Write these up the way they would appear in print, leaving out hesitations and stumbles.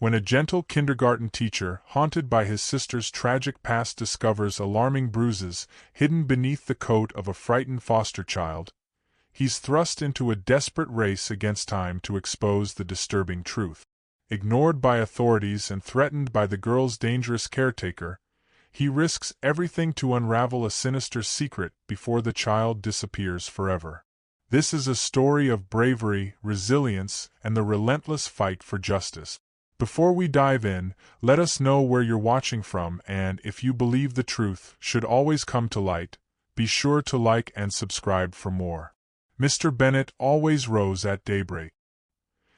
When a gentle kindergarten teacher, haunted by his sister's tragic past, discovers alarming bruises hidden beneath the coat of a frightened foster child, he's thrust into a desperate race against time to expose the disturbing truth. Ignored by authorities and threatened by the girl's dangerous caretaker, he risks everything to unravel a sinister secret before the child disappears forever. This is a story of bravery, resilience, and the relentless fight for justice. Before we dive in, let us know where you're watching from, and if you believe the truth should always come to light, be sure to like and subscribe for more. Mr. Bennett always rose at daybreak.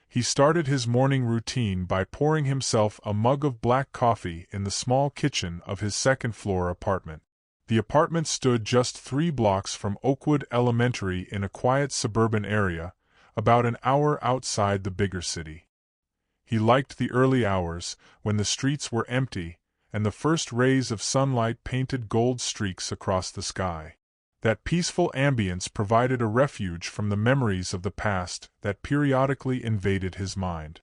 He started his morning routine by pouring himself a mug of black coffee in the small kitchen of his second-floor apartment. The apartment stood just 3 blocks from Oakwood Elementary in a quiet suburban area, about an hour outside the bigger city. He liked the early hours, when the streets were empty, and the first rays of sunlight painted gold streaks across the sky. That peaceful ambience provided a refuge from the memories of the past that periodically invaded his mind.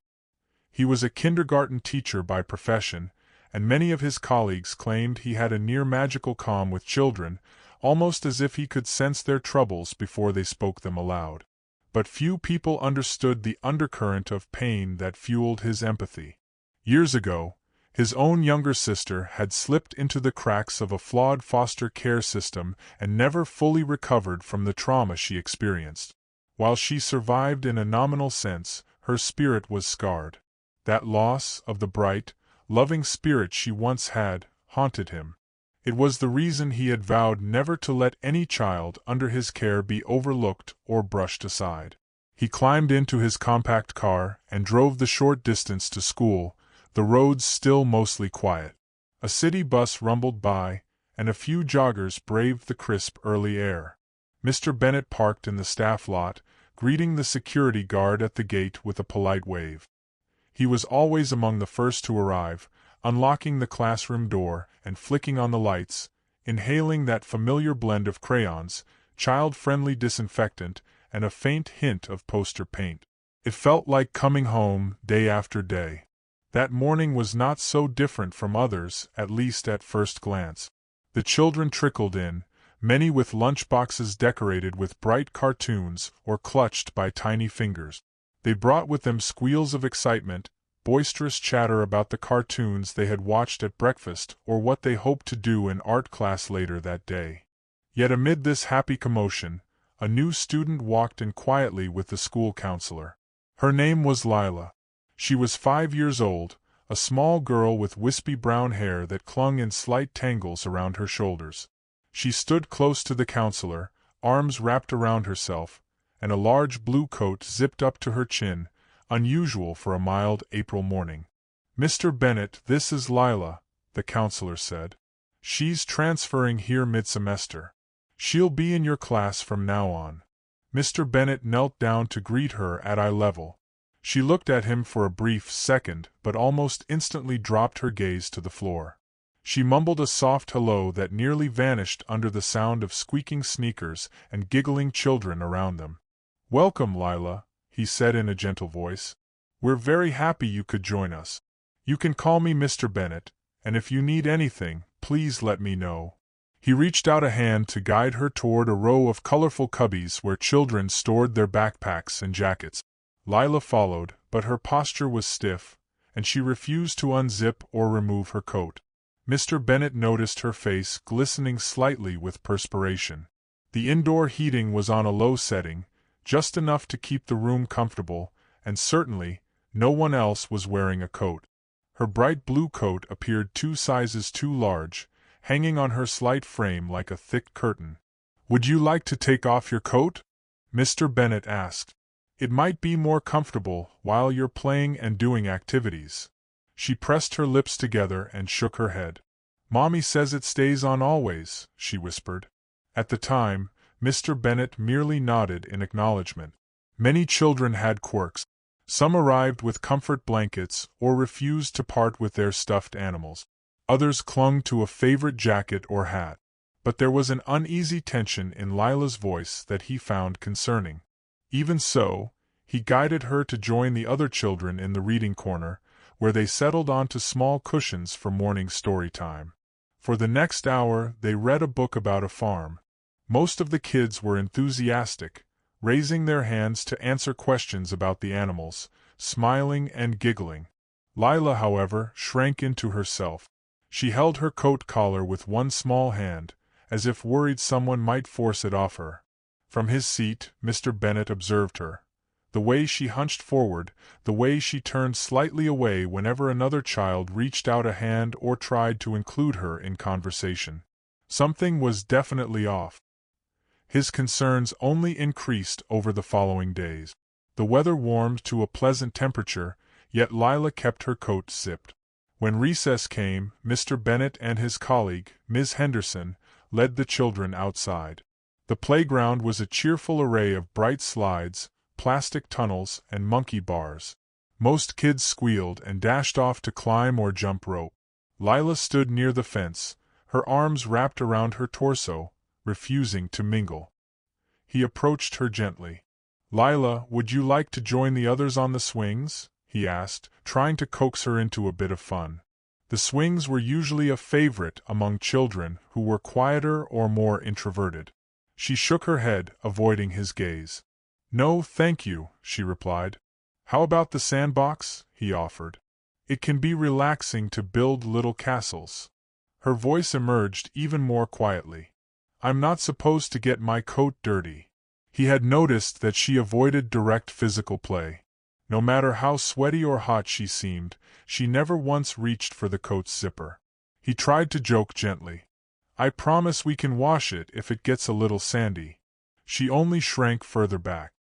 He was a kindergarten teacher by profession, and many of his colleagues claimed he had a near-magical calm with children, almost as if he could sense their troubles before they spoke them aloud. But few people understood the undercurrent of pain that fueled his empathy. Years ago, his own younger sister had slipped into the cracks of a flawed foster care system and never fully recovered from the trauma she experienced. While she survived in a nominal sense, her spirit was scarred. That loss of the bright, loving spirit she once had haunted him. It was the reason he had vowed never to let any child under his care be overlooked or brushed aside. He climbed into his compact car and drove the short distance to school, the roads still mostly quiet. A city bus rumbled by, and a few joggers braved the crisp early air. Mr. Bennett parked in the staff lot, greeting the security guard at the gate with a polite wave. He was always among the first to arrive, unlocking the classroom door and flicking on the lights, inhaling that familiar blend of crayons, child-friendly disinfectant, and a faint hint of poster paint. It felt like coming home day after day. That morning was not so different from others, at least at first glance. The children trickled in, many with lunchboxes decorated with bright cartoons or clutched by tiny fingers. They brought with them squeals of excitement, boisterous chatter about the cartoons they had watched at breakfast or what they hoped to do in art class later that day. Yet amid this happy commotion, a new student walked in quietly with the school counselor. Her name was Lila. She was 5 years old, a small girl with wispy brown hair that clung in slight tangles around her shoulders. She stood close to the counselor, arms wrapped around herself, and a large blue coat zipped up to her chin, unusual for a mild April morning. "Mr. Bennett, this is Lyla," the counselor said. "She's transferring here mid-semester. She'll be in your class from now on." Mr. Bennett knelt down to greet her at eye level. She looked at him for a brief second but almost instantly dropped her gaze to the floor. She mumbled a soft hello that nearly vanished under the sound of squeaking sneakers and giggling children around them. "Welcome, Lyla," he said in a gentle voice. "We're very happy you could join us. You can call me Mr. Bennett, and if you need anything, please let me know." He reached out a hand to guide her toward a row of colorful cubbies where children stored their backpacks and jackets. Lyla followed, but her posture was stiff, and she refused to unzip or remove her coat. Mr. Bennett noticed her face glistening slightly with perspiration. The indoor heating was on a low setting, just enough to keep the room comfortable, and certainly, no one else was wearing a coat. Her bright blue coat appeared 2 sizes too large, hanging on her slight frame like a thick curtain. "Would you like to take off your coat?" Mr. Bennett asked. "It might be more comfortable while you're playing and doing activities." She pressed her lips together and shook her head. "Mommy says it stays on always," she whispered. At the time, Mr. Bennett merely nodded in acknowledgement. Many children had quirks. Some arrived with comfort blankets or refused to part with their stuffed animals. Others clung to a favorite jacket or hat. But there was an uneasy tension in Lila's voice that he found concerning. Even so, he guided her to join the other children in the reading corner, where they settled onto small cushions for morning story time. For the next hour, they read a book about a farm. Most of the kids were enthusiastic, raising their hands to answer questions about the animals, smiling and giggling. Lyla, however, shrank into herself. She held her coat collar with one small hand, as if worried someone might force it off her. From his seat, Mr. Bennett observed her. The way she hunched forward, the way she turned slightly away whenever another child reached out a hand or tried to include her in conversation. Something was definitely off. His concerns only increased over the following days. The weather warmed to a pleasant temperature, yet Lyla kept her coat zipped. When recess came, Mr. Bennett and his colleague, Ms. Henderson, led the children outside. The playground was a cheerful array of bright slides, plastic tunnels, and monkey bars. Most kids squealed and dashed off to climb or jump rope. Lyla stood near the fence, her arms wrapped around her torso, refusing to mingle. He approached her gently. "Lyla, would you like to join the others on the swings?" he asked, trying to coax her into a bit of fun. The swings were usually a favorite among children who were quieter or more introverted. She shook her head, avoiding his gaze. "No, thank you," she replied. "How about the sandbox?" he offered. "It can be relaxing to build little castles." Her voice emerged even more quietly. "I'm not supposed to get my coat dirty." He had noticed that she avoided direct physical play. No matter how sweaty or hot she seemed, she never once reached for the coat's zipper. He tried to joke gently. "I promise we can wash it if it gets a little sandy." She only shrank further back.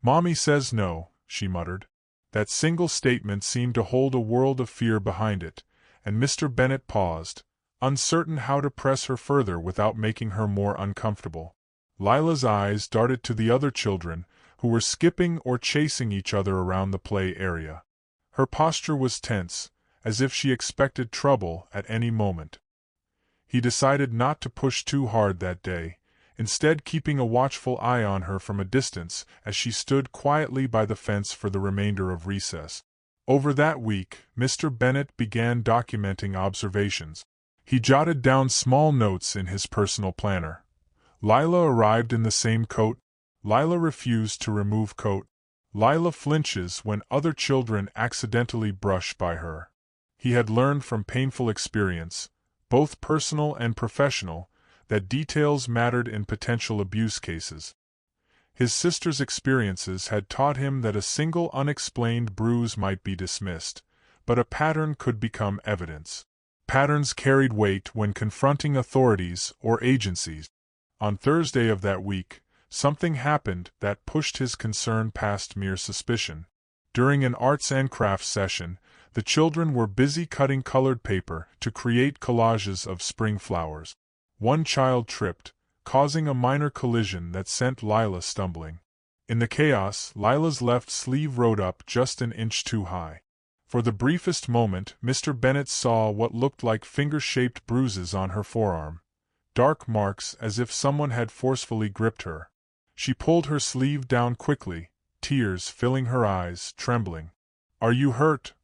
"Mommy says no," she muttered. That single statement seemed to hold a world of fear behind it, and Mr. Bennett paused, uncertain how to press her further without making her more uncomfortable. Lila's eyes darted to the other children, who were skipping or chasing each other around the play area. Her posture was tense, as if she expected trouble at any moment. He decided not to push too hard that day, instead keeping a watchful eye on her from a distance as she stood quietly by the fence for the remainder of recess. Over that week, Mr. Bennett began documenting observations. He jotted down small notes in his personal planner. Lyla arrived in the same coat. Lyla refused to remove coat. Lyla flinches when other children accidentally brush by her. He had learned from painful experience, both personal and professional, that details mattered in potential abuse cases. His sister's experiences had taught him that a single unexplained bruise might be dismissed, but a pattern could become evidence. Patterns carried weight when confronting authorities or agencies. On Thursday of that week, something happened that pushed his concern past mere suspicion. During an arts and crafts session, the children were busy cutting colored paper to create collages of spring flowers. One child tripped, causing a minor collision that sent Lyla stumbling. In the chaos, Lila's left sleeve rode up just an inch too high. For the briefest moment, Mr. Bennett saw what looked like finger-shaped bruises on her forearm. Dark marks as if someone had forcefully gripped her. She pulled her sleeve down quickly, tears filling her eyes, trembling. "Are you hurt?"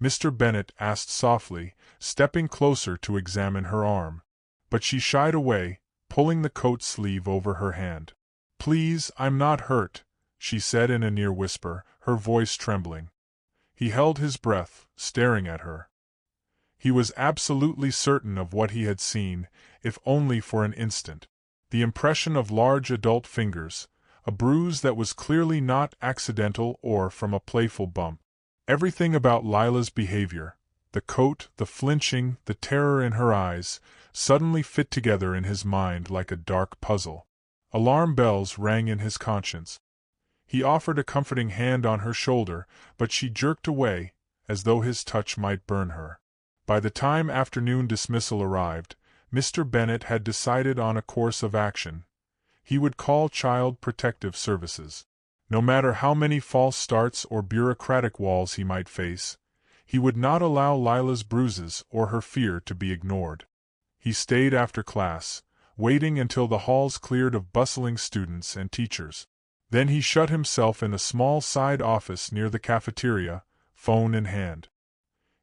Mr. Bennett asked softly, stepping closer to examine her arm. But she shied away, pulling the coat sleeve over her hand. "Please, I'm not hurt," she said in a near whisper, her voice trembling. He held his breath, staring at her. He was absolutely certain of what he had seen, if only for an instant. The impression of large adult fingers, a bruise that was clearly not accidental or from a playful bump. Everything about Lila's behavior, the coat, the flinching, the terror in her eyes, suddenly fit together in his mind like a dark puzzle. Alarm bells rang in his conscience. He offered a comforting hand on her shoulder, but she jerked away, as though his touch might burn her. By the time afternoon dismissal arrived, Mr. Bennett had decided on a course of action. He would call Child Protective Services. No matter how many false starts or bureaucratic walls he might face, he would not allow Lila's bruises or her fear to be ignored. He stayed after class, waiting until the halls cleared of bustling students and teachers. Then he shut himself in a small side office near the cafeteria, phone in hand.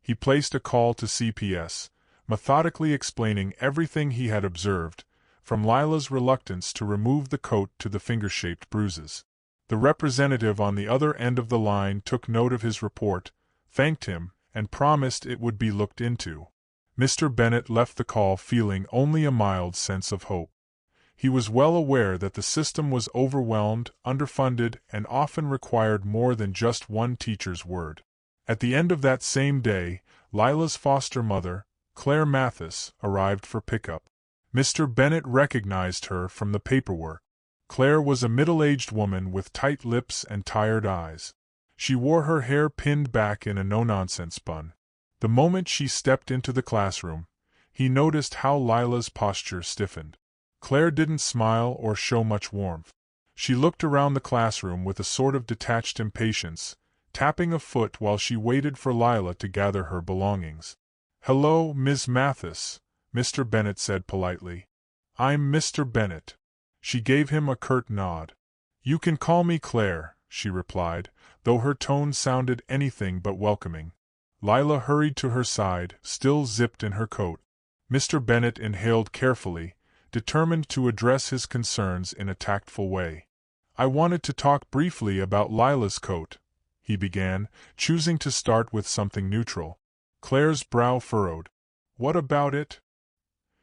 He placed a call to CPS, methodically explaining everything he had observed, from Lila's reluctance to remove the coat to the finger-shaped bruises. The representative on the other end of the line took note of his report, thanked him, and promised it would be looked into. Mr. Bennett left the call feeling only a mild sense of hope. He was well aware that the system was overwhelmed, underfunded, and often required more than just one teacher's word. At the end of that same day, Lila's foster mother, Claire Mathis, arrived for pickup. Mr. Bennett recognized her from the paperwork. Claire was a middle-aged woman with tight lips and tired eyes. She wore her hair pinned back in a no-nonsense bun. The moment she stepped into the classroom, he noticed how Lila's posture stiffened. Claire didn't smile or show much warmth. She looked around the classroom with a sort of detached impatience, tapping a foot while she waited for Lyla to gather her belongings. "Hello, Ms. Mathis," Mr. Bennett said politely. "I'm Mr. Bennett." She gave him a curt nod. "You can call me Claire," she replied, though her tone sounded anything but welcoming. Lyla hurried to her side, still zipped in her coat. Mr. Bennett inhaled carefully, determined to address his concerns in a tactful way. "I wanted to talk briefly about Lila's coat," he began, choosing to start with something neutral. Claire's brow furrowed. "What about it?"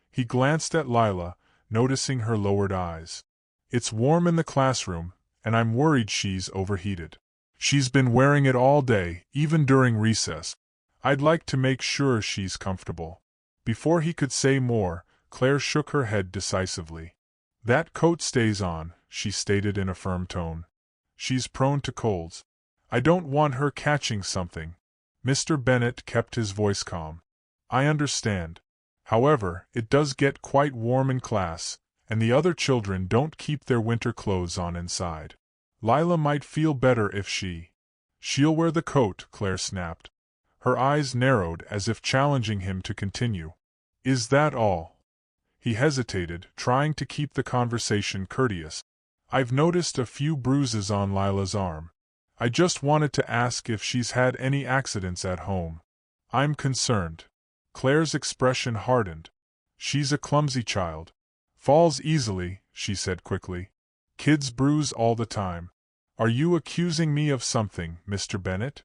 He glanced at Lyla, noticing her lowered eyes. "It's warm in the classroom, and I'm worried she's overheated. She's been wearing it all day, even during recess. I'd like to make sure she's comfortable." Before he could say more, Claire shook her head decisively. "That coat stays on," she stated in a firm tone. "She's prone to colds. I don't want her catching something." Mr. Bennett kept his voice calm. "I understand. However, it does get quite warm in class, and the other children don't keep their winter clothes on inside. Lyla might feel better if she'll wear the coat," Claire snapped. Her eyes narrowed as if challenging him to continue. "Is that all?" He hesitated, trying to keep the conversation courteous. "I've noticed a few bruises on Lila's arm. I just wanted to ask if she's had any accidents at home. I'm concerned." Claire's expression hardened. "She's a clumsy child. Falls easily," she said quickly. "Kids bruise all the time. Are you accusing me of something, Mr. Bennett?"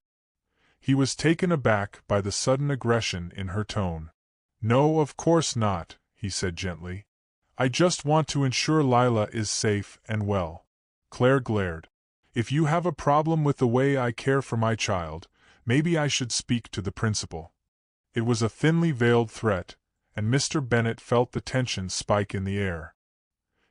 He was taken aback by the sudden aggression in her tone. "No, of course not," he said gently. "I just want to ensure Lyla is safe and well." Claire glared. "If you have a problem with the way I care for my child, maybe I should speak to the principal." It was a thinly veiled threat, and Mr. Bennett felt the tension spike in the air.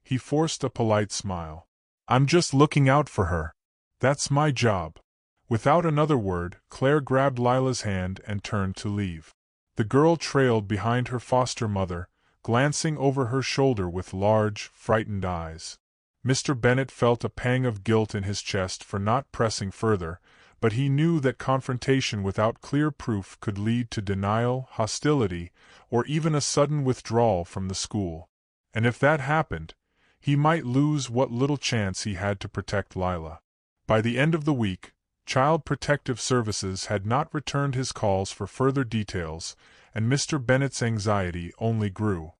He forced a polite smile. "I'm just looking out for her. That's my job." Without another word, Claire grabbed Lila's hand and turned to leave. The girl trailed behind her foster mother, glancing over her shoulder with large, frightened eyes. Mr. Bennett felt a pang of guilt in his chest for not pressing further, but he knew that confrontation without clear proof could lead to denial, hostility, or even a sudden withdrawal from the school. And if that happened, he might lose what little chance he had to protect Lyla. By the end of the week, Child Protective Services had not returned his calls for further details, and Mr. Bennett's anxiety only grew.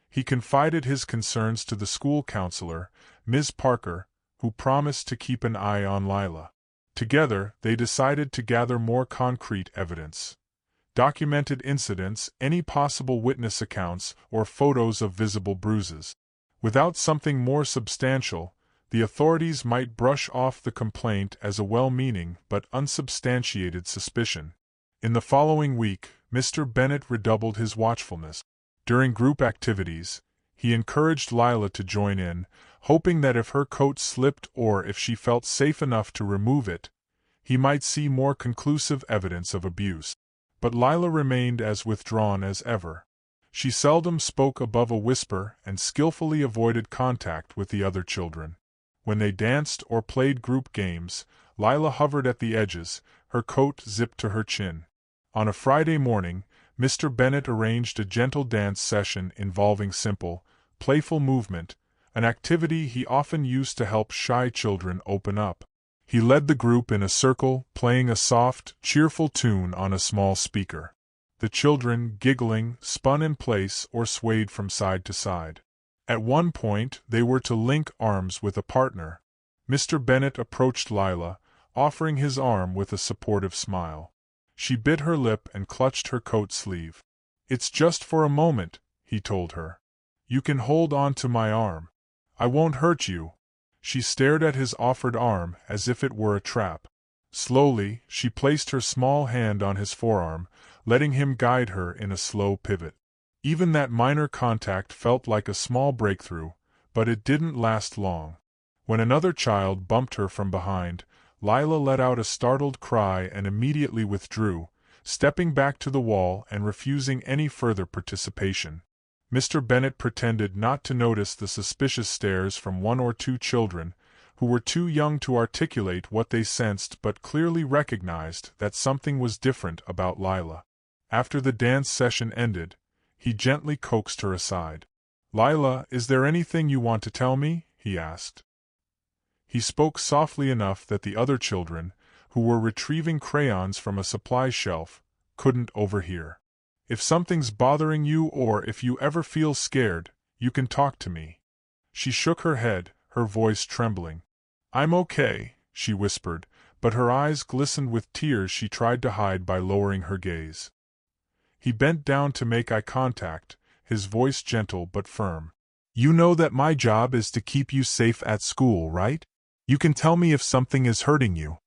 He confided his concerns to the school counselor, Ms. Parker, who promised to keep an eye on Lyla. Together, they decided to gather more concrete evidence. Documented incidents, any possible witness accounts, or photos of visible bruises. Without something more substantial, the authorities might brush off the complaint as a well-meaning but unsubstantiated suspicion. In the following week, Mr. Bennett redoubled his watchfulness. During group activities, he encouraged Lyla to join in, hoping that if her coat slipped or if she felt safe enough to remove it, he might see more conclusive evidence of abuse. But Lyla remained as withdrawn as ever. She seldom spoke above a whisper and skillfully avoided contact with the other children. When they danced or played group games, Lyla hovered at the edges, her coat zipped to her chin. On a Friday morning, Mr. Bennett arranged a gentle dance session involving simple, playful movement, an activity he often used to help shy children open up. He led the group in a circle, playing a soft, cheerful tune on a small speaker. The children, giggling, spun in place or swayed from side to side. At one point, they were to link arms with a partner. Mr. Bennett approached Lyla, offering his arm with a supportive smile. She bit her lip and clutched her coat sleeve. "It's just for a moment," he told her. "You can hold on to my arm. I won't hurt you." She stared at his offered arm as if it were a trap. Slowly, she placed her small hand on his forearm, letting him guide her in a slow pivot. Even that minor contact felt like a small breakthrough, but it didn't last long. When another child bumped her from behind, Lyla let out a startled cry and immediately withdrew, stepping back to the wall and refusing any further participation. Mr. Bennett pretended not to notice the suspicious stares from one or two children, who were too young to articulate what they sensed but clearly recognized that something was different about Lyla. After the dance session ended, he gently coaxed her aside. "Lyla, is there anything you want to tell me?" he asked. He spoke softly enough that the other children, who were retrieving crayons from a supply shelf, couldn't overhear. "If something's bothering you or if you ever feel scared, you can talk to me." She shook her head, her voice trembling. "I'm okay," she whispered, but her eyes glistened with tears she tried to hide by lowering her gaze. He bent down to make eye contact, his voice gentle but firm. "You know that my job is to keep you safe at school, right? You can tell me if something is hurting you.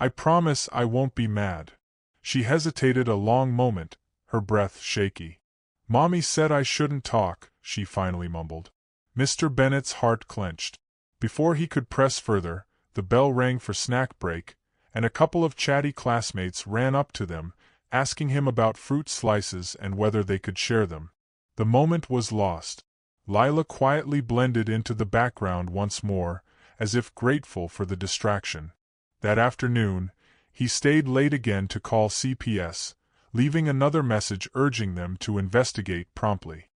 I promise I won't be mad." She hesitated a long moment, her breath shaky. "Mommy said I shouldn't talk," she finally mumbled. Mr. Bennett's heart clenched. Before he could press further, the bell rang for snack break, and a couple of chatty classmates ran up to them, asking him about fruit slices and whether they could share them. The moment was lost. Lyla quietly blended into the background once more, as if grateful for the distraction. That afternoon, he stayed late again to call CPS, leaving another message urging them to investigate promptly.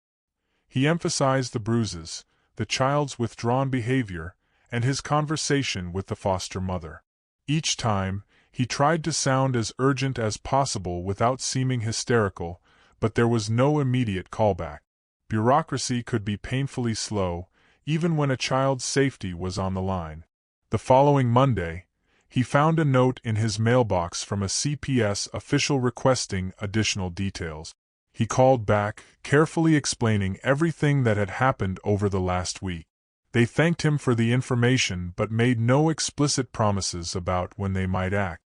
He emphasized the bruises, the child's withdrawn behavior, and his conversation with the foster mother. Each time, he tried to sound as urgent as possible without seeming hysterical, but there was no immediate callback. Bureaucracy could be painfully slow, even when a child's safety was on the line. The following Monday, he found a note in his mailbox from a CPS official requesting additional details. He called back, carefully explaining everything that had happened over the last week. They thanked him for the information but made no explicit promises about when they might act.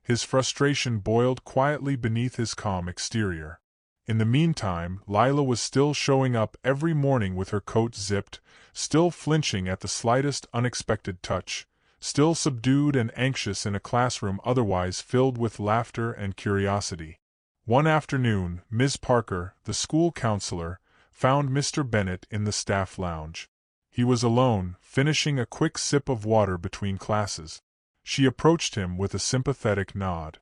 His frustration boiled quietly beneath his calm exterior. In the meantime, Lyla was still showing up every morning with her coat zipped, still flinching at the slightest unexpected touch, still subdued and anxious in a classroom otherwise filled with laughter and curiosity. One afternoon, Ms. Parker, the school counselor, found Mr. Bennett in the staff lounge. He was alone, finishing a quick sip of water between classes. She approached him with a sympathetic nod.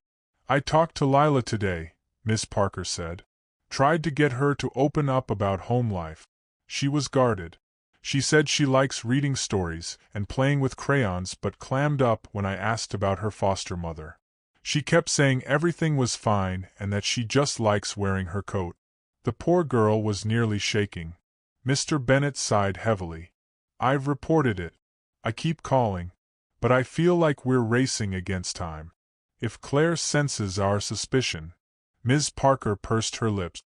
"I talked to Lyla today," Ms. Parker said. "Tried to get her to open up about home life. She was guarded. She said she likes reading stories and playing with crayons but clammed up when I asked about her foster mother. She kept saying everything was fine and that she just likes wearing her coat." The poor girl was nearly shaking. Mr. Bennett sighed heavily. "I've reported it. I keep calling. But I feel like we're racing against time. If Claire senses our suspicion..." Ms. Parker pursed her lips.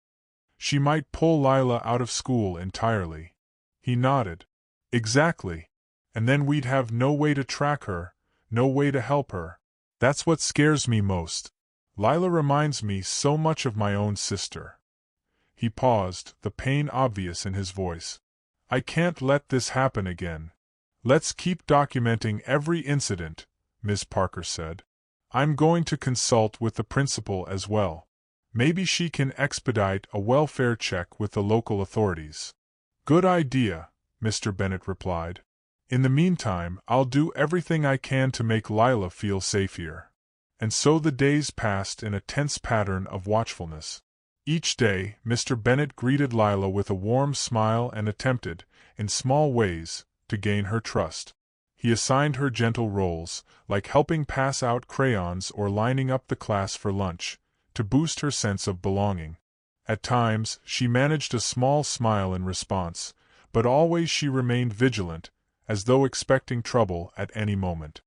"She might pull Lyla out of school entirely." He nodded. "Exactly. And then we'd have no way to track her, no way to help her. That's what scares me most. Lyla reminds me so much of my own sister." He paused, the pain obvious in his voice. "I can't let this happen again." "Let's keep documenting every incident," Ms. Parker said. "I'm going to consult with the principal as well. Maybe she can expedite a welfare check with the local authorities." "Good idea," Mr. Bennett replied. "In the meantime, I'll do everything I can to make Lyla feel safe here." And so the days passed in a tense pattern of watchfulness. Each day, Mr. Bennett greeted Lyla with a warm smile and attempted, in small ways, to gain her trust. He assigned her gentle roles, like helping pass out crayons or lining up the class for lunch, to boost her sense of belonging. At times, she managed a small smile in response, but always she remained vigilant, as though expecting trouble at any moment.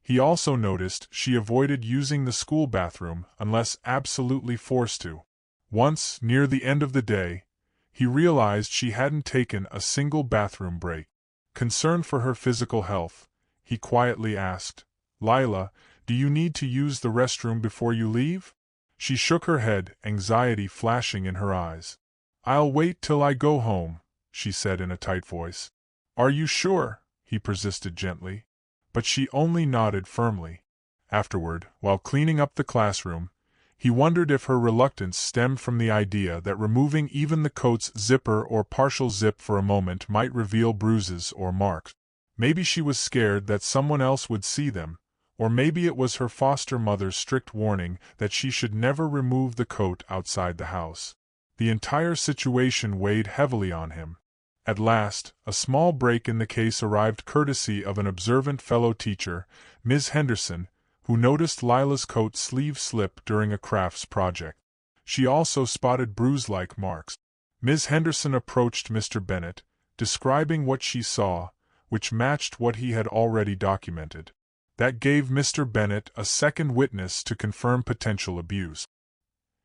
He also noticed she avoided using the school bathroom unless absolutely forced to. Once, near the end of the day, he realized she hadn't taken a single bathroom break. Concerned for her physical health, he quietly asked, "Lyla, do you need to use the restroom before you leave?" She shook her head, anxiety flashing in her eyes. "I'll wait till I go home," she said in a tight voice. "Are you sure?" he persisted gently. But she only nodded firmly. Afterward, while cleaning up the classroom, he wondered if her reluctance stemmed from the idea that removing even the coat's zipper or partial zip for a moment might reveal bruises or marks. Maybe she was scared that someone else would see them, or maybe it was her foster mother's strict warning that she should never remove the coat outside the house. The entire situation weighed heavily on him. At last, a small break in the case arrived courtesy of an observant fellow teacher, Ms. Henderson, who noticed Lila's coat sleeve slip during a crafts project. She also spotted bruise-like marks. Ms. Henderson approached Mr. Bennett, describing what she saw, which matched what he had already documented. That gave Mr. Bennett a second witness to confirm potential abuse.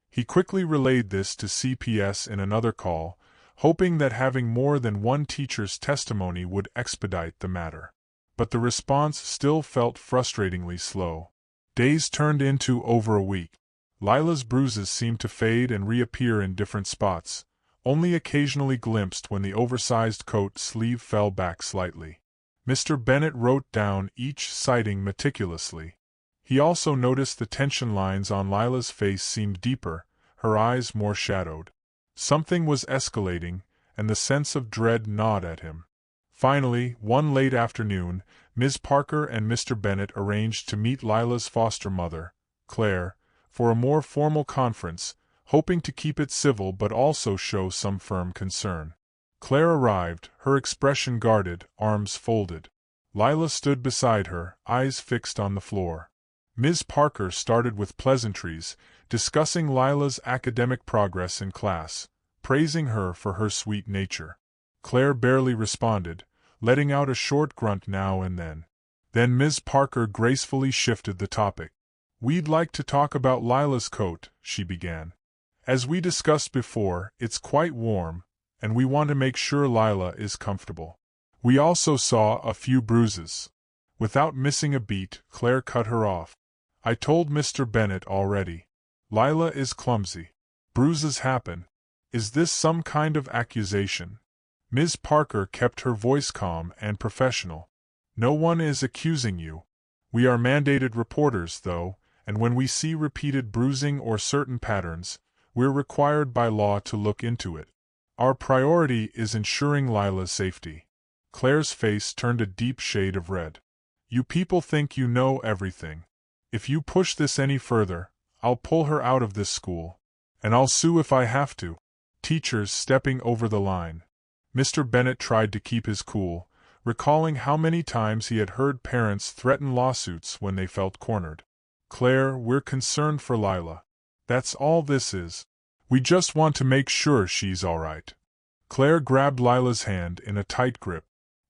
He quickly relayed this to CPS in another call, hoping that having more than one teacher's testimony would expedite the matter. But the response still felt frustratingly slow. Days turned into over a week. Lila's bruises seemed to fade and reappear in different spots, only occasionally glimpsed when the oversized coat sleeve fell back slightly. Mr. Bennett wrote down each sighting meticulously. He also noticed the tension lines on Lila's face seemed deeper, her eyes more shadowed. Something was escalating, and the sense of dread gnawed at him. Finally, one late afternoon, Ms. Parker and Mr. Bennett arranged to meet Lila's foster mother, Claire, for a more formal conference, hoping to keep it civil but also show some firm concern. Claire arrived, her expression guarded, arms folded. Lyla stood beside her, eyes fixed on the floor. Ms. Parker started with pleasantries, discussing Lila's academic progress in class, praising her for her sweet nature. Claire barely responded, letting out a short grunt now and then. Then Ms. Parker gracefully shifted the topic. "We'd like to talk about Lila's coat," she began. "As we discussed before, it's quite warm, and we want to make sure Lyla is comfortable. We also saw a few bruises." Without missing a beat, Claire cut her off. "I told Mr. Bennett already. Lyla is clumsy. Bruises happen. Is this some kind of accusation?" Ms. Parker kept her voice calm and professional. "No one is accusing you. We are mandated reporters, though, and when we see repeated bruising or certain patterns, we're required by law to look into it. Our priority is ensuring Lila's safety." Claire's face turned a deep shade of red. "You people think you know everything. If you push this any further, I'll pull her out of this school. And I'll sue if I have to." Teachers stepping over the line. Mr. Bennett tried to keep his cool, recalling how many times he had heard parents threaten lawsuits when they felt cornered. "Claire, we're concerned for Lyla. That's all this is. We just want to make sure she's all right." Claire grabbed Lila's hand in a tight grip.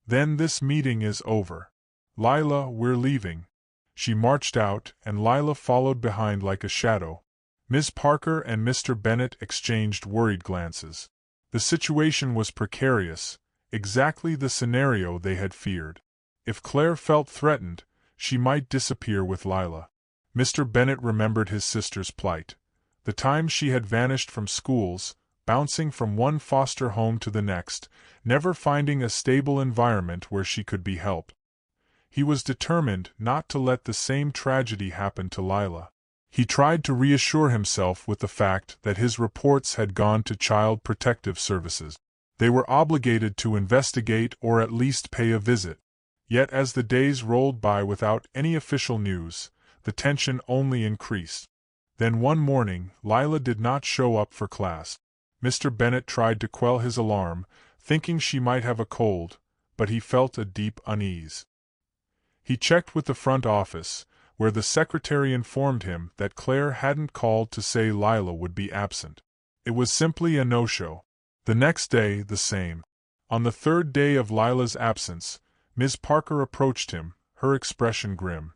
"Then this meeting is over. Lyla, we're leaving." She marched out, and Lyla followed behind like a shadow. Ms. Parker and Mr. Bennett exchanged worried glances. The situation was precarious, exactly the scenario they had feared. If Claire felt threatened, she might disappear with Lyla. Mr. Bennett remembered his sister's plight. The time she had vanished from schools, bouncing from one foster home to the next, never finding a stable environment where she could be helped. He was determined not to let the same tragedy happen to Lyla. He tried to reassure himself with the fact that his reports had gone to Child Protective Services. They were obligated to investigate or at least pay a visit. Yet as the days rolled by without any official news, the tension only increased. Then one morning, Lyla did not show up for class. Mr. Bennett tried to quell his alarm, thinking she might have a cold, but he felt a deep unease. He checked with the front office, where the secretary informed him that Claire hadn't called to say Lila would be absent. It was simply a no-show. The next day, the same. On the third day of Lila's absence, Ms. Parker approached him, her expression grim.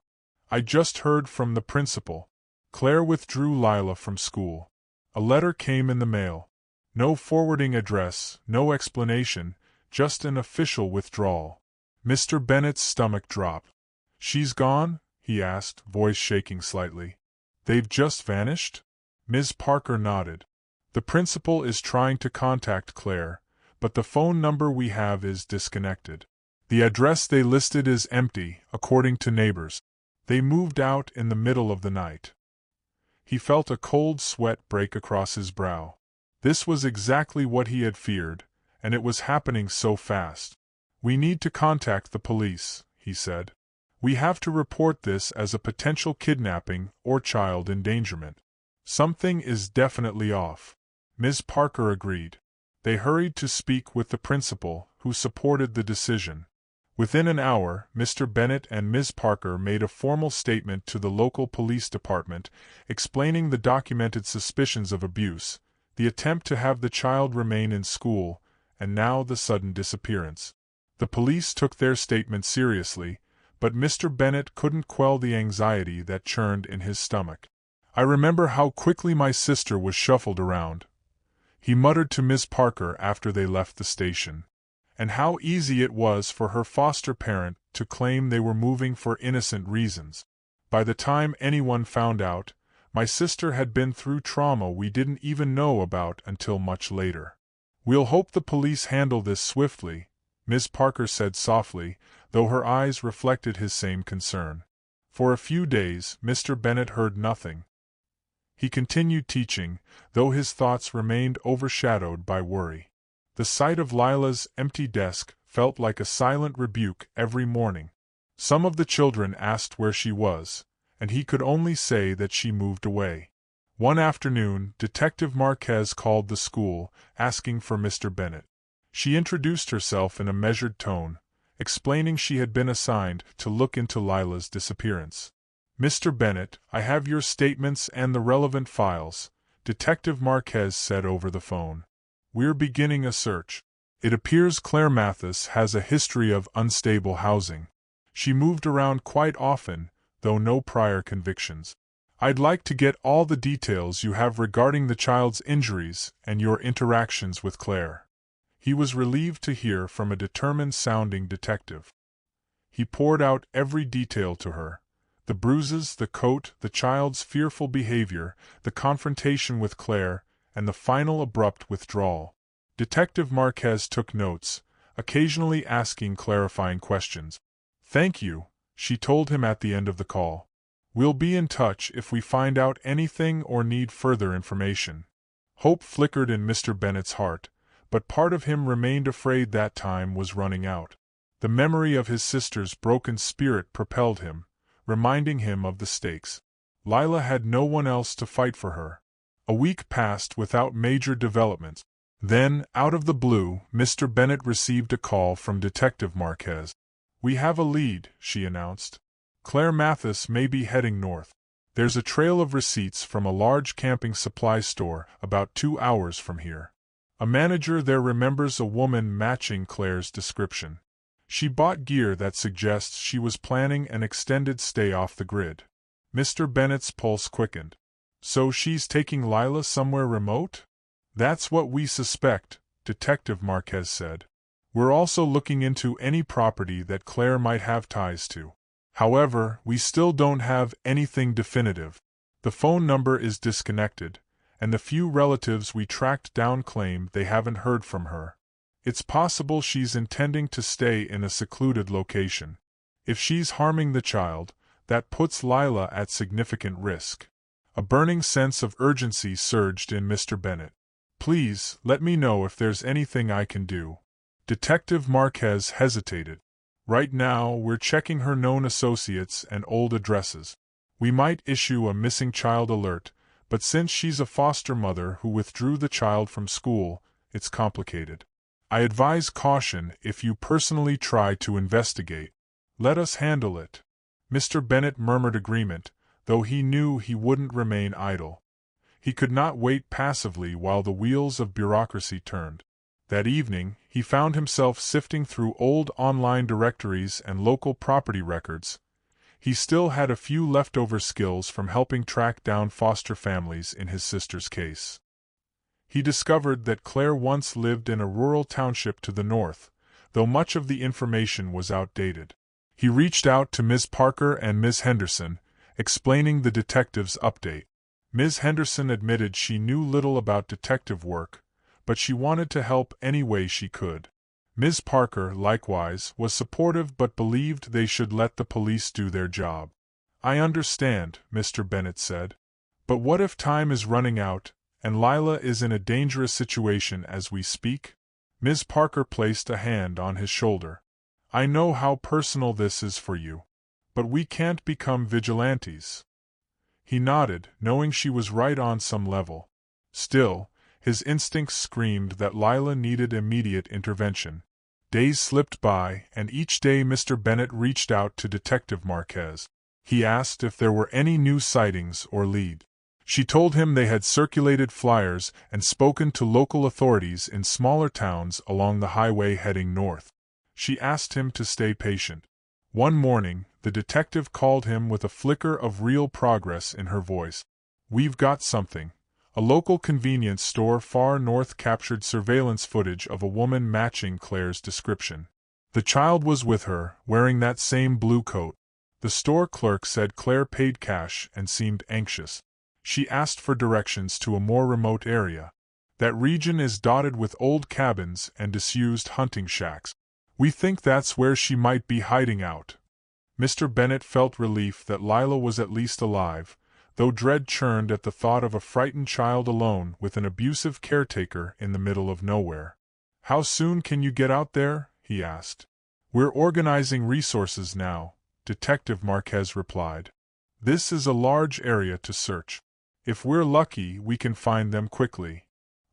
"I just heard from the principal. Claire withdrew Lila from school. A letter came in the mail. No forwarding address, no explanation, just an official withdrawal." Mr. Bennett's stomach dropped. "She's gone?" he asked, voice shaking slightly. "They've just vanished?" Ms. Parker nodded. "The principal is trying to contact Claire, but the phone number we have is disconnected. The address they listed is empty, according to neighbors. They moved out in the middle of the night." He felt a cold sweat break across his brow. This was exactly what he had feared, and it was happening so fast. "We need to contact the police," he said. "We have to report this as a potential kidnapping or child endangerment. Something is definitely off." Ms. Parker agreed. They hurried to speak with the principal, who supported the decision. Within an hour, Mr. Bennett and Ms. Parker made a formal statement to the local police department, explaining the documented suspicions of abuse, the attempt to have the child remain in school, and now the sudden disappearance. The police took their statement seriously, but Mr. Bennett couldn't quell the anxiety that churned in his stomach. "I remember how quickly my sister was shuffled around," he muttered to Ms. Parker after they left the station. "And how easy it was for her foster parent to claim they were moving for innocent reasons. By the time anyone found out, my sister had been through trauma we didn't even know about until much later." "We'll hope the police handle this swiftly," Ms. Parker said softly, though her eyes reflected his same concern. For a few days, Mr. Bennett heard nothing. He continued teaching, though his thoughts remained overshadowed by worry. The sight of Lila's empty desk felt like a silent rebuke every morning. Some of the children asked where she was, and he could only say that she moved away. One afternoon, Detective Marquez called the school, asking for Mr. Bennett. She introduced herself in a measured tone, explaining she had been assigned to look into Lila's disappearance. "Mr. Bennett, I have your statements and the relevant files," Detective Marquez said over the phone. "We're beginning a search. It appears Claire Mathis has a history of unstable housing. She moved around quite often, though no prior convictions. I'd like to get all the details you have regarding the child's injuries and your interactions with Claire." He was relieved to hear from a determined-sounding detective. He poured out every detail to her. The bruises, the coat, the child's fearful behavior, the confrontation with Claire, and the final abrupt withdrawal. Detective Marquez took notes, occasionally asking clarifying questions. "Thank you," she told him at the end of the call. "We'll be in touch if we find out anything or need further information." Hope flickered in Mr. Bennett's heart, but part of him remained afraid that time was running out. The memory of his sister's broken spirit propelled him, reminding him of the stakes. Lyla had no one else to fight for her. A week passed without major developments. Then, out of the blue, Mr. Bennett received a call from Detective Marquez. "We have a lead," she announced. "Claire Mathis may be heading north. There's a trail of receipts from a large camping supply store about 2 hours from here. A manager there remembers a woman matching Claire's description. She bought gear that suggests she was planning an extended stay off the grid." Mr. Bennett's pulse quickened. "So she's taking Lyla somewhere remote?" "That's what we suspect," Detective Marquez said. "We're also looking into any property that Claire might have ties to. However, we still don't have anything definitive. The phone number is disconnected, and the few relatives we tracked down claim they haven't heard from her. It's possible she's intending to stay in a secluded location. If she's harming the child, that puts Lyla at significant risk." A burning sense of urgency surged in Mr. Bennett. "Please, let me know if there's anything I can do." Detective Marquez hesitated. "Right now, we're checking her known associates and old addresses. We might issue a missing child alert, but since she's a foster mother who withdrew the child from school, it's complicated. I advise caution if you personally try to investigate." Let us handle it. Mr. Bennett murmured agreement, though he knew he wouldn't remain idle. He could not wait passively while the wheels of bureaucracy turned. That evening, he found himself sifting through old online directories and local property records. He still had a few leftover skills from helping track down foster families in his sister's case. He discovered that Claire once lived in a rural township to the north, though much of the information was outdated. He reached out to Ms. Parker and Ms. Henderson, explaining the detective's update. Ms. Henderson admitted she knew little about detective work, but she wanted to help any way she could. Ms. Parker, likewise, was supportive but believed they should let the police do their job. I understand, Mr. Bennett said. But what if time is running out, and Lyla is in a dangerous situation as we speak? Ms. Parker placed a hand on his shoulder. I know how personal this is for you. But we can't become vigilantes. He nodded, knowing she was right on some level. Still, his instincts screamed that Lyla needed immediate intervention. Days slipped by, and each day Mr. Bennett reached out to Detective Marquez. He asked if there were any new sightings or leads. She told him they had circulated flyers and spoken to local authorities in smaller towns along the highway heading north. She asked him to stay patient. One morning, the detective called him with a flicker of real progress in her voice. We've got something. A local convenience store far north captured surveillance footage of a woman matching Claire's description. The child was with her, wearing that same blue coat. The store clerk said Claire paid cash and seemed anxious. She asked for directions to a more remote area. That region is dotted with old cabins and disused hunting shacks. We think that's where she might be hiding out. Mr. Bennett felt relief that Lyla was at least alive, though dread churned at the thought of a frightened child alone with an abusive caretaker in the middle of nowhere. How soon can you get out there? He asked. We're organizing resources now, Detective Marquez replied. This is a large area to search. If we're lucky, we can find them quickly.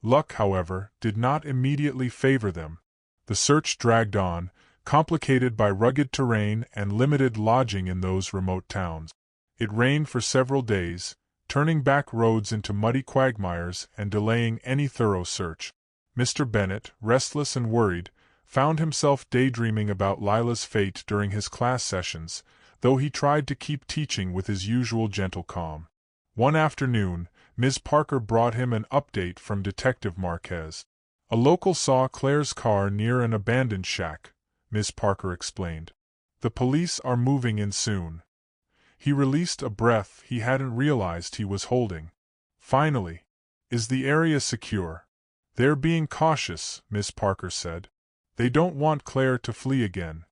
Luck, however, did not immediately favor them. The search dragged on, complicated by rugged terrain and limited lodging in those remote towns. It rained for several days, turning back roads into muddy quagmires and delaying any thorough search. Mr. Bennett, restless and worried, found himself daydreaming about Lila's fate during his class sessions, though he tried to keep teaching with his usual gentle calm. One afternoon, Ms. Parker brought him an update from Detective Marquez. A local saw Claire's car near an abandoned shack, Ms. Parker explained. The police are moving in soon. He released a breath he hadn't realized he was holding. Finally. Is the area secure? They're being cautious, Ms. Parker said. They don't want Claire to flee again.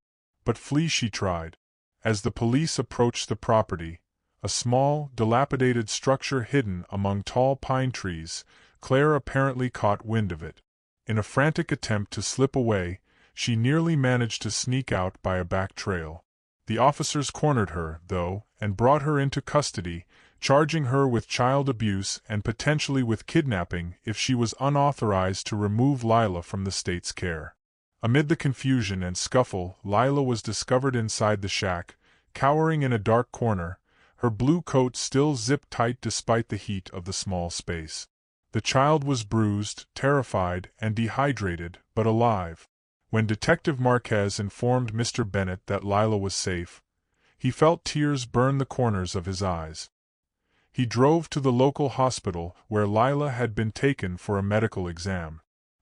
But flee she tried. As the police approached the property, a small, dilapidated structure hidden among tall pine trees, Claire apparently caught wind of it. In a frantic attempt to slip away, she nearly managed to sneak out by a back trail. The officers cornered her, though, and brought her into custody, charging her with child abuse and potentially with kidnapping if she was unauthorized to remove Lyla from the state's care. Amid the confusion and scuffle, Lyla was discovered inside the shack, cowering in a dark corner, her blue coat still zipped tight despite the heat of the small space. The child was bruised, terrified, and dehydrated, but alive. When Detective Marquez informed Mr. Bennett that Lyla was safe, he felt tears burn the corners of his eyes. He drove to the local hospital where Lyla had been taken for a medical exam.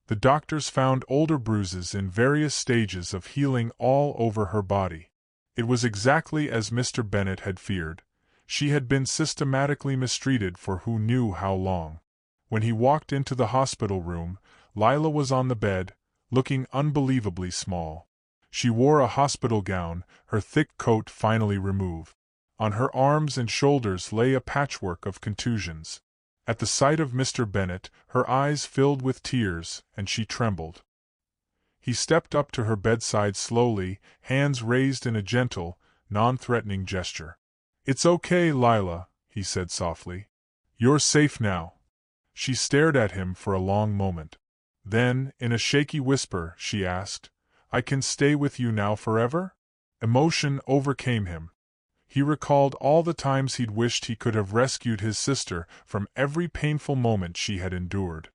The doctors found older bruises in various stages of healing all over her body. It was exactly as Mr. Bennett had feared. She had been systematically mistreated for who knew how long. When he walked into the hospital room, Lyla was on the bed, looking unbelievably small. She wore a hospital gown, her thick coat finally removed. On her arms and shoulders lay a patchwork of contusions. At the sight of Mr. Bennett, her eyes filled with tears, and she trembled. He stepped up to her bedside slowly, hands raised in a gentle, non-threatening gesture. "It's okay, Lyla," he said softly. "You're safe now." She stared at him for a long moment. Then, in a shaky whisper, she asked, "I can stay with you now forever?" Emotion overcame him. He recalled all the times he'd wished he could have rescued his sister from every painful moment she had endured.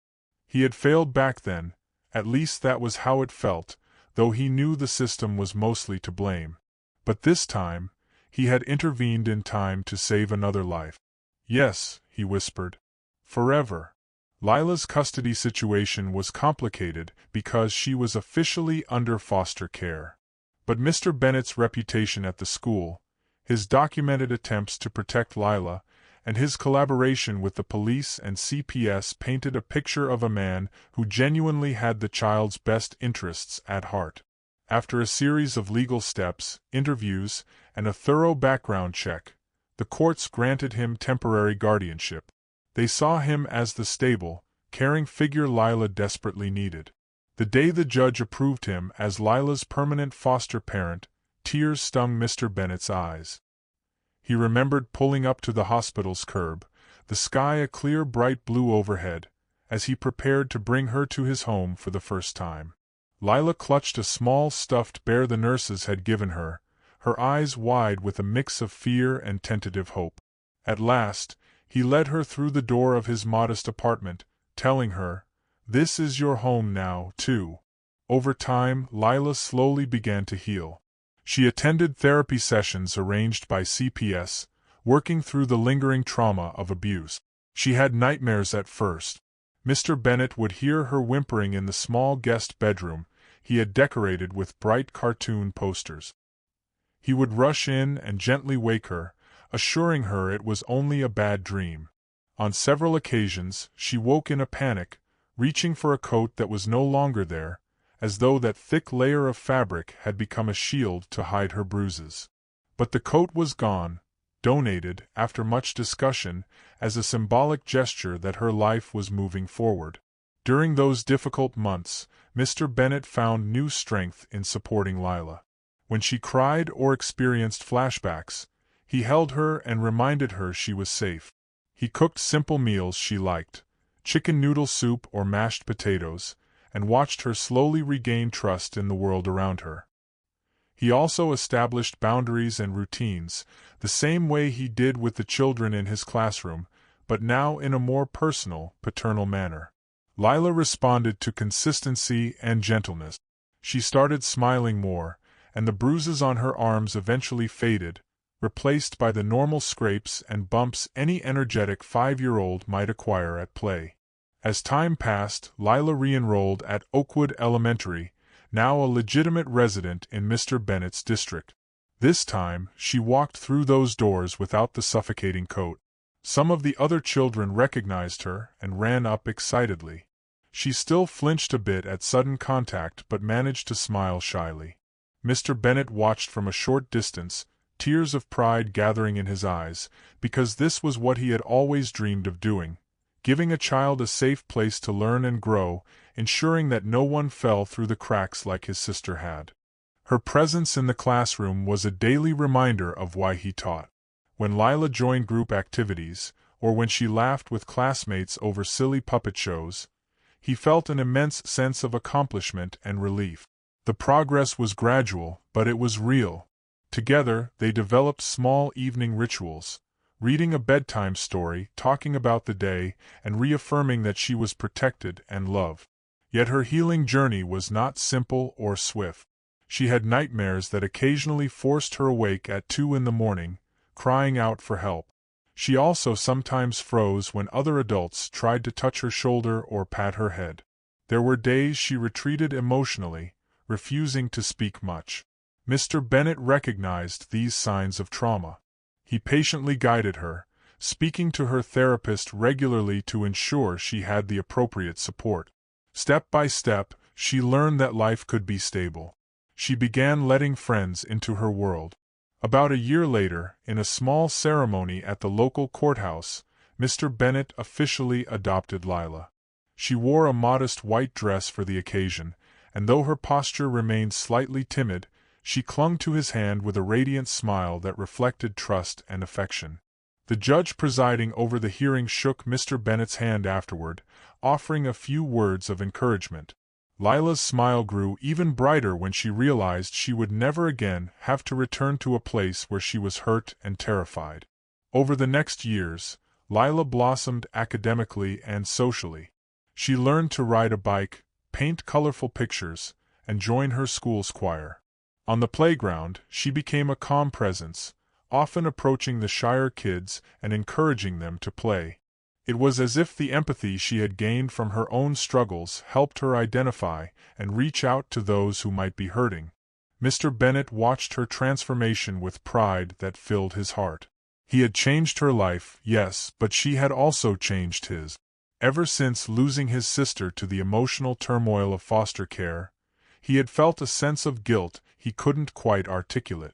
He had failed back then, at least that was how it felt, though he knew the system was mostly to blame. But this time, he had intervened in time to save another life. Yes, he whispered. Forever. Lila's custody situation was complicated because she was officially under foster care. But Mr. Bennett's reputation at the school, his documented attempts to protect Lila, and his collaboration with the police and CPS painted a picture of a man who genuinely had the child's best interests at heart. After a series of legal steps, interviews, and a thorough background check, the courts granted him temporary guardianship. They saw him as the stable, caring figure Lila desperately needed. The day the judge approved him as Lila's permanent foster parent, tears stung Mr. Bennett's eyes. He remembered pulling up to the hospital's curb, the sky a clear bright blue overhead, as he prepared to bring her to his home for the first time. Lila clutched a small stuffed bear the nurses had given her, her eyes wide with a mix of fear and tentative hope. At last, he led her through the door of his modest apartment, telling her, "This is your home now, too." Over time, Lila slowly began to heal. She attended therapy sessions arranged by CPS, working through the lingering trauma of abuse. She had nightmares at first. Mr. Bennett would hear her whimpering in the small guest bedroom he had decorated with bright cartoon posters. He would rush in and gently wake her, assuring her it was only a bad dream. On several occasions, she woke in a panic, reaching for a coat that was no longer there, as though that thick layer of fabric had become a shield to hide her bruises. But the coat was gone, donated, after much discussion, as a symbolic gesture that her life was moving forward. During those difficult months, Mr. Bennett found new strength in supporting Lila. When she cried or experienced flashbacks, he held her and reminded her she was safe. He cooked simple meals she liked, chicken noodle soup or mashed potatoes, and watched her slowly regain trust in the world around her. He also established boundaries and routines, the same way he did with the children in his classroom, but now in a more personal, paternal manner. Lila responded to consistency and gentleness. She started smiling more, and the bruises on her arms eventually faded, replaced by the normal scrapes and bumps any energetic 5-year-old might acquire at play. As time passed, Lila re-enrolled at Oakwood Elementary, now a legitimate resident in Mr. Bennett's district. This time, she walked through those doors without the suffocating coat. Some of the other children recognized her and ran up excitedly. She still flinched a bit at sudden contact but managed to smile shyly. Mr. Bennett watched from a short distance, tears of pride gathering in his eyes, because this was what he had always dreamed of doing. Giving a child a safe place to learn and grow, ensuring that no one fell through the cracks like his sister had. Her presence in the classroom was a daily reminder of why he taught. When Lila joined group activities, or when she laughed with classmates over silly puppet shows, he felt an immense sense of accomplishment and relief. The progress was gradual, but it was real. Together, they developed small evening rituals, reading a bedtime story, talking about the day, and reaffirming that she was protected and loved. Yet her healing journey was not simple or swift. She had nightmares that occasionally forced her awake at 2 in the morning, crying out for help. She also sometimes froze when other adults tried to touch her shoulder or pat her head. There were days she retreated emotionally, refusing to speak much. Mr. Bennett recognized these signs of trauma. He patiently guided her, speaking to her therapist regularly to ensure she had the appropriate support. Step by step, she learned that life could be stable. She began letting friends into her world. About a year later, in a small ceremony at the local courthouse, Mr. Bennett officially adopted Lila. She wore a modest white dress for the occasion, and though her posture remained slightly timid, she clung to his hand with a radiant smile that reflected trust and affection. The judge presiding over the hearing shook Mr. Bennett's hand afterward, offering a few words of encouragement. Lila's smile grew even brighter when she realized she would never again have to return to a place where she was hurt and terrified. Over the next years, Lila blossomed academically and socially. She learned to ride a bike, paint colorful pictures, and join her school's choir. On the playground, she became a calm presence, often approaching the shyer kids and encouraging them to play. It was as if the empathy she had gained from her own struggles helped her identify and reach out to those who might be hurting. Mr. Bennett watched her transformation with pride that filled his heart. He had changed her life, yes, but she had also changed his. Ever since losing his sister to the emotional turmoil of foster care, he had felt a sense of guilt he couldn't quite articulate.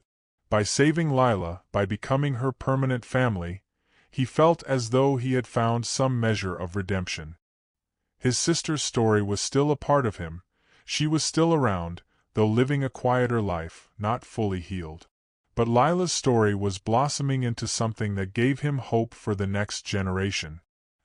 By saving Lyla, by becoming her permanent family, he felt as though he had found some measure of redemption. His sister's story was still a part of him. She was still around, though living a quieter life, not fully healed. But Lila's story was blossoming into something that gave him hope for the next generation.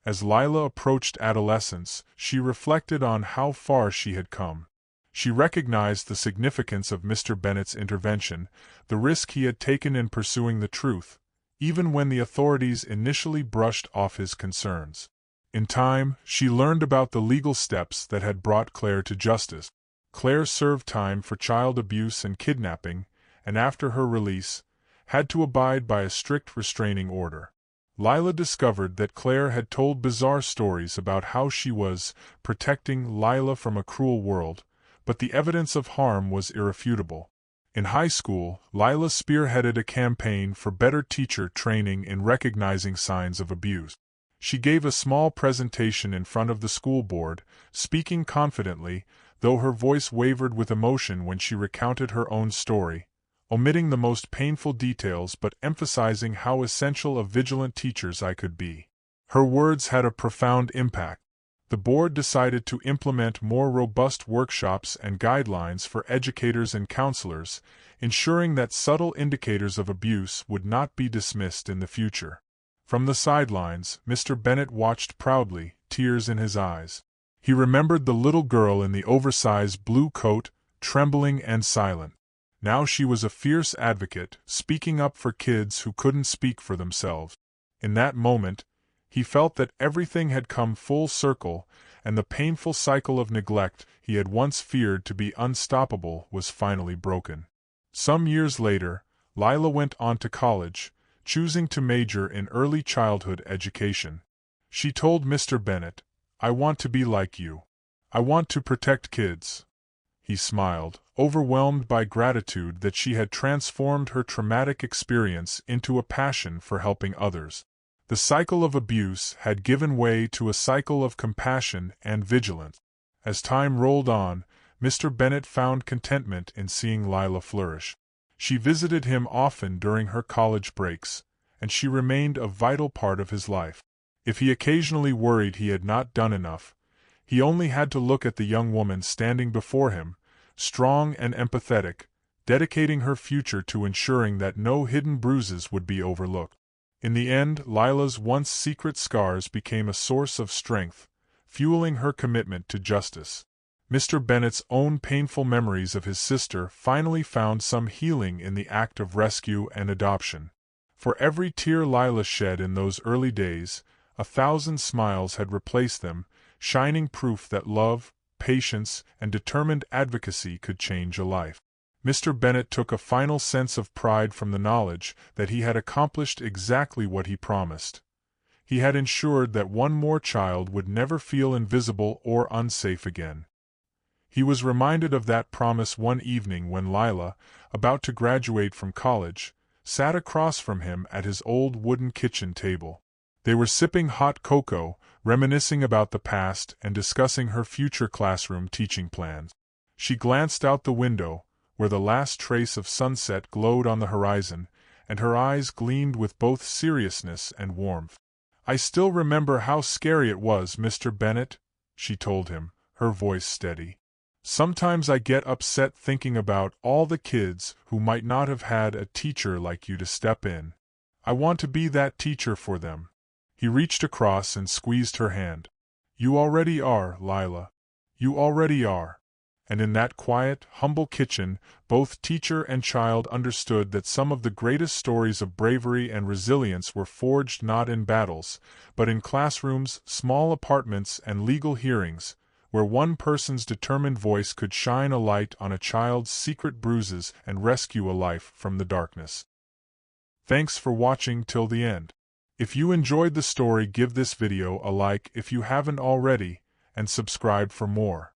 As Lyla approached adolescence, she reflected on how far she had come. She recognized the significance of Mr. Bennett's intervention, the risk he had taken in pursuing the truth, even when the authorities initially brushed off his concerns. In time, she learned about the legal steps that had brought Claire to justice. Claire served time for child abuse and kidnapping, and after her release, had to abide by a strict restraining order. Lyla discovered that Claire had told bizarre stories about how she was protecting Lyla from a cruel world, but the evidence of harm was irrefutable. In high school, Lyla spearheaded a campaign for better teacher training in recognizing signs of abuse. She gave a small presentation in front of the school board, speaking confidently, though her voice wavered with emotion when she recounted her own story, omitting the most painful details but emphasizing how essential a vigilant teacher I could be. Her words had a profound impact. The board decided to implement more robust workshops and guidelines for educators and counselors, ensuring that subtle indicators of abuse would not be dismissed in the future. From the sidelines, Mr. Bennett watched proudly, tears in his eyes. He remembered the little girl in the oversized blue coat, trembling and silent. Now she was a fierce advocate, speaking up for kids who couldn't speak for themselves. In that moment, he felt that everything had come full circle, and the painful cycle of neglect he had once feared to be unstoppable was finally broken. Some years later, Lyla went on to college, choosing to major in early childhood education. She told Mr. Bennett, "I want to be like you. I want to protect kids." He smiled, overwhelmed by gratitude that she had transformed her traumatic experience into a passion for helping others. The cycle of abuse had given way to a cycle of compassion and vigilance. As time rolled on, Mr. Bennett found contentment in seeing Lyla flourish. She visited him often during her college breaks, and she remained a vital part of his life. If he occasionally worried he had not done enough, he only had to look at the young woman standing before him, strong and empathetic, dedicating her future to ensuring that no hidden bruises would be overlooked. In the end, Lila's once secret scars became a source of strength, fueling her commitment to justice. Mr. Bennett's own painful memories of his sister finally found some healing in the act of rescue and adoption. For every tear Lyla shed in those early days, 1,000 smiles had replaced them, shining proof that love, patience, and determined advocacy could change a life. Mr. Bennett took a final sense of pride from the knowledge that he had accomplished exactly what he promised. He had ensured that one more child would never feel invisible or unsafe again. He was reminded of that promise one evening when Lyla, about to graduate from college, sat across from him at his old wooden kitchen table. They were sipping hot cocoa, reminiscing about the past and discussing her future classroom teaching plans. She glanced out the window, where the last trace of sunset glowed on the horizon, and her eyes gleamed with both seriousness and warmth. "I still remember how scary it was, Mr. Bennett," she told him, her voice steady. "Sometimes I get upset thinking about all the kids who might not have had a teacher like you to step in. I want to be that teacher for them." He reached across and squeezed her hand. "You already are, Lyla. You already are." and in that quiet, humble kitchen, both teacher and child understood that some of the greatest stories of bravery and resilience were forged not in battles, but in classrooms, small apartments, and legal hearings, where one person's determined voice could shine a light on a child's secret bruises and rescue a life from the darkness. Thanks for watching till the end. If you enjoyed the story, give this video a like if you haven't already, and subscribe for more.